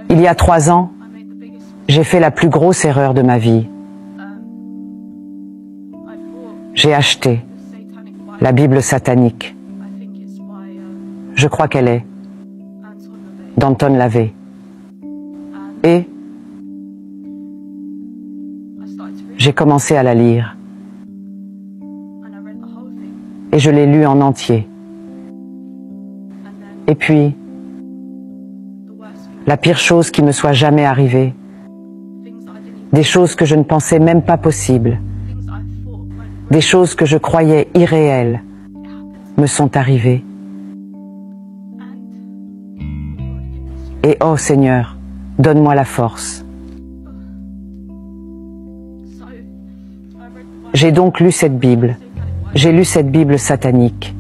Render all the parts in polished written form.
Il y a 3 ans, j'ai fait la plus grosse erreur de ma vie. J'ai acheté la Bible satanique. Je crois qu'elle est d'Anton LaVey. Et j'ai commencé à la lire. Et je l'ai lue en entier. Et puis, la pire chose qui me soit jamais arrivée, des choses que je ne pensais même pas possibles, des choses que je croyais irréelles, me sont arrivées. Et oh Seigneur, donne-moi la force. J'ai donc lu cette Bible. J'ai lu cette Bible satanique.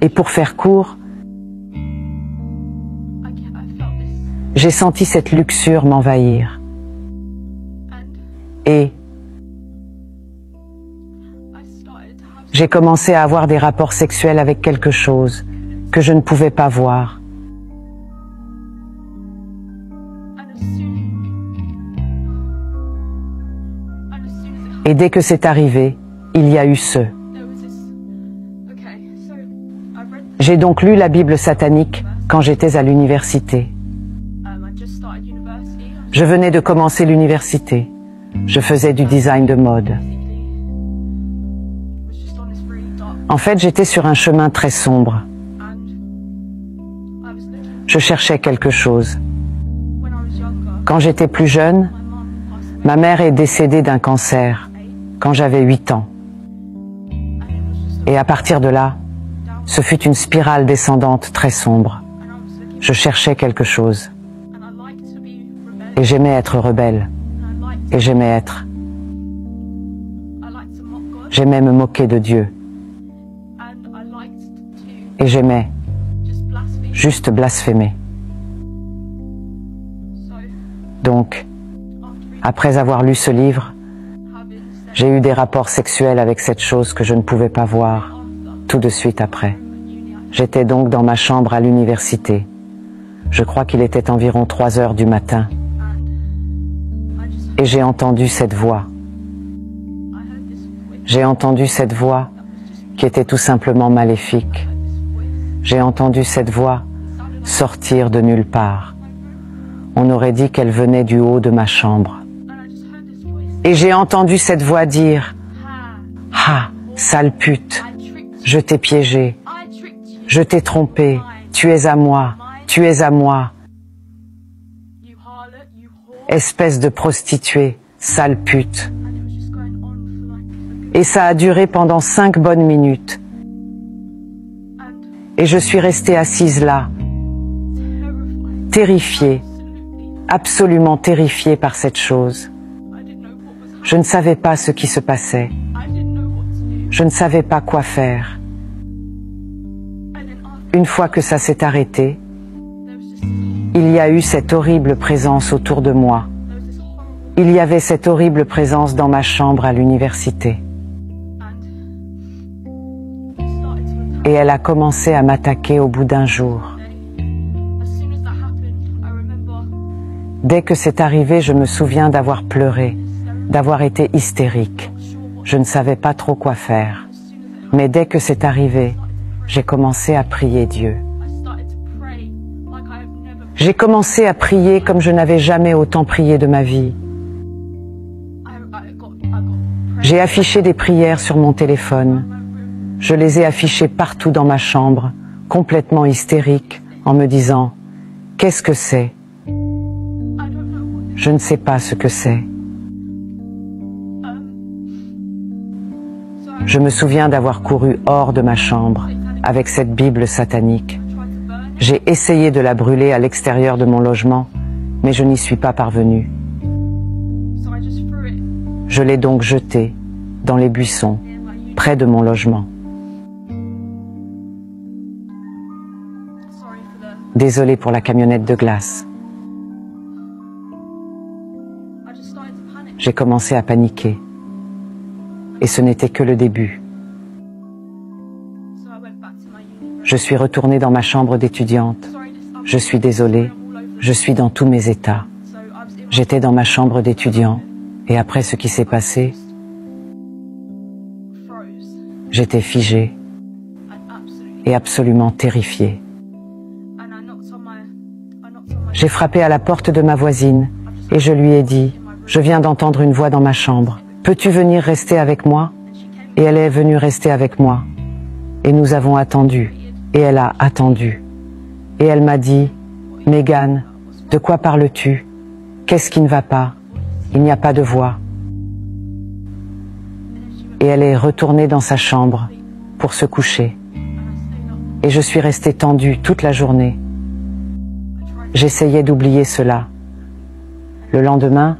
Et pour faire court, j'ai senti cette luxure m'envahir. Et j'ai commencé à avoir des rapports sexuels avec quelque chose que je ne pouvais pas voir. Et dès que c'est arrivé, il y a eu ce. J'ai donc lu la Bible satanique quand j'étais à l'université. Je venais de commencer l'université. Je faisais du design de mode. En fait, j'étais sur un chemin très sombre. Je cherchais quelque chose. Quand j'étais plus jeune, ma mère est décédée d'un cancer quand j'avais 8 ans. Et à partir de là, ce fut une spirale descendante très sombre. Je cherchais quelque chose. Et j'aimais être rebelle. Et j'aimais me moquer de Dieu. Et j'aimais juste blasphémer. Donc, après avoir lu ce livre, j'ai eu des rapports sexuels avec cette chose que je ne pouvais pas voir tout de suite après. J'étais donc dans ma chambre à l'université. Je crois qu'il était environ 3 heures du matin. Et j'ai entendu cette voix. J'ai entendu cette voix qui était tout simplement maléfique. J'ai entendu cette voix sortir de nulle part. On aurait dit qu'elle venait du haut de ma chambre. Et j'ai entendu cette voix dire « Ah, sale pute, je t'ai piégé, je t'ai trompé, tu es à moi, tu es à moi. Espèce de prostituée, sale pute. » Et ça a duré pendant 5 bonnes minutes. Et je suis restée assise là, terrifiée, absolument terrifiée par cette chose. Je ne savais pas ce qui se passait. Je ne savais pas quoi faire. Une fois que ça s'est arrêté, il y a eu cette horrible présence autour de moi. Il y avait cette horrible présence dans ma chambre à l'université. Et elle a commencé à m'attaquer au bout d'un jour. Dès que c'est arrivé, je me souviens d'avoir pleuré, d'avoir été hystérique. Je ne savais pas trop quoi faire. Mais dès que c'est arrivé, j'ai commencé à prier Dieu. J'ai commencé à prier comme je n'avais jamais autant prié de ma vie. J'ai affiché des prières sur mon téléphone. Je les ai affichées partout dans ma chambre, complètement hystérique, en me disant « Qu'est-ce que c'est ? Je ne sais pas ce que c'est. » Je me souviens d'avoir couru hors de ma chambre avec cette Bible satanique. J'ai essayé de la brûler à l'extérieur de mon logement, mais je n'y suis pas parvenue. Je l'ai donc jetée dans les buissons, près de mon logement. Désolée pour la camionnette de glace. J'ai commencé à paniquer. Et ce n'était que le début. Je suis retournée dans ma chambre d'étudiante Je suis désolée, je suis dans tous mes états. J'étais dans ma chambre d'étudiant, et après ce qui s'est passé, j'étais figée et absolument terrifiée. J'ai frappé à la porte de ma voisine et je lui ai dit « Je viens d'entendre une voix dans ma chambre. Peux-tu venir rester avec moi ?» Et elle est venue rester avec moi. Et nous avons attendu. Et elle a attendu. Et elle m'a dit « Megan, de quoi parles-tu? Qu'est-ce qui ne va pas? Il n'y a pas de voix. » Et elle est retournée dans sa chambre pour se coucher. Et je suis restée tendue toute la journée. J'essayais d'oublier cela. Le lendemain,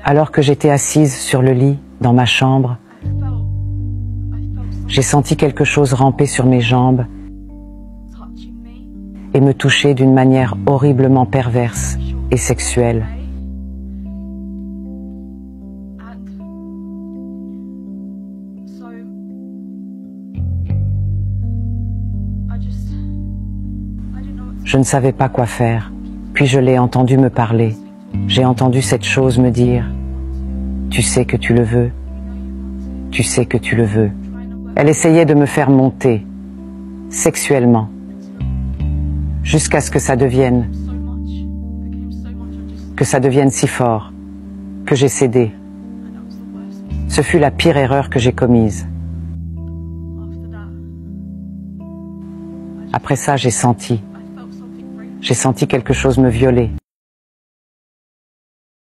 alors que j'étais assise sur le lit dans ma chambre, j'ai senti quelque chose ramper sur mes jambes et me toucher d'une manière horriblement perverse et sexuelle. Je ne savais pas quoi faire, puis je l'ai entendu me parler. J'ai entendu cette chose me dire « Tu sais que tu le veux, tu sais que tu le veux ». Elle essayait de me faire monter, sexuellement, jusqu'à ce que ça devienne si fort, que j'ai cédé. Ce fut la pire erreur que j'ai commise. Après ça, j'ai senti quelque chose me violer.